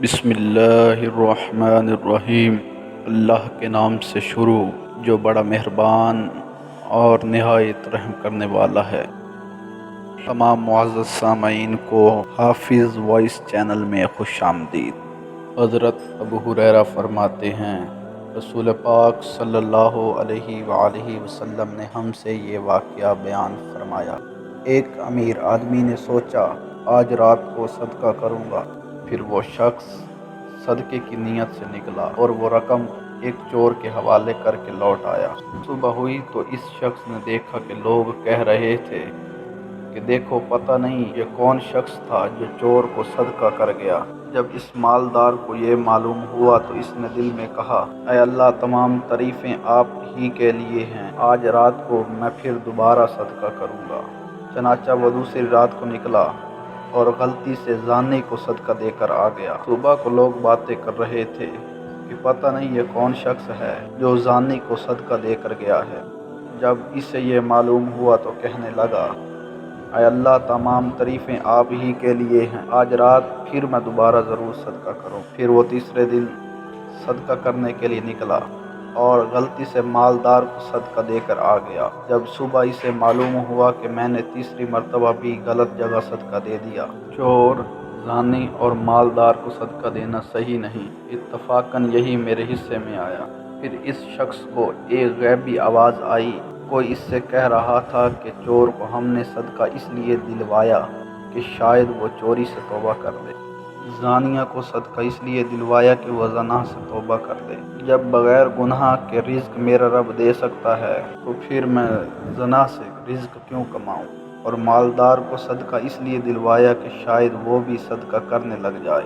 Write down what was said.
बिस्मिल्लाहिर्रहमानिर्रहीम। अल्लाह के नाम से शुरू जो बड़ा मेहरबान और निहायत रहम करने वाला है। तमाम मुअज़्ज़ज़ सामईन को हाफिज़ वॉइस चैनल में खुश आमदीद। हज़रत अबू हुरैरा फरमाते हैं, रसूल पाक सल्लल्लाहु अलैहि वसल्लम ने हमसे ये वाक़या बयान फरमाया। एक अमीर आदमी ने सोचा, आज रात को सदका करूँगा। फिर वो शख्स सदक़े की नीयत से निकला और वो रकम एक चोर के हवाले करके लौट आया। सुबह हुई तो इस शख्स ने देखा कि लोग कह रहे थे कि देखो, पता नहीं ये कौन शख्स था जो चोर को सदका कर गया। जब इस मालदार को ये मालूम हुआ तो इसने दिल में कहा, ऐ अल्लाह, तमाम तारीफ़ें आप ही के लिए हैं, आज रात को मैं फिर दोबारा सदका करूँगा। चनाचा वो दूसरी रात को निकला और गलती से ज़ानी को सदका देकर आ गया। सुबह को लोग बातें कर रहे थे कि पता नहीं ये कौन शख्स है जो ज़ानी को सदका देकर गया है। जब इसे ये मालूम हुआ तो कहने लगा, ऐ अल्लाह, तमाम तारीफ़ें आप ही के लिए हैं, आज रात फिर मैं दोबारा ज़रूर सदका करूँ। फिर वो तीसरे दिन सदका करने के लिए निकला और गलती से मालदार को सदका देकर आ गया। जब सुबह इसे मालूम हुआ कि मैंने तीसरी मरतबा भी गलत जगह सदका दे दिया। चोर, ज़ानी और मालदार को सदका देना सही नहीं, इत्तफ़ाक़न यही मेरे हिस्से में आया। फिर इस शख्स को एक गैबी आवाज़ आई। कोई इससे कह रहा था कि चोर को हमने सदका इसलिए दिलवाया कि शायद वो चोरी से तौबा कर दे। ज़ानिया को सदका इसलिए दिलवाया कि वह ज़ना से तौबा कर दे। जब बग़ैर गुनाह के रिज़्क़ मेरा रब दे सकता है तो फिर मैं ज़ना से रिज़्क़ क्यों कमाऊँ। और मालदार को सदका इसलिए दिलवाया कि शायद वो भी सदका करने लग जाए।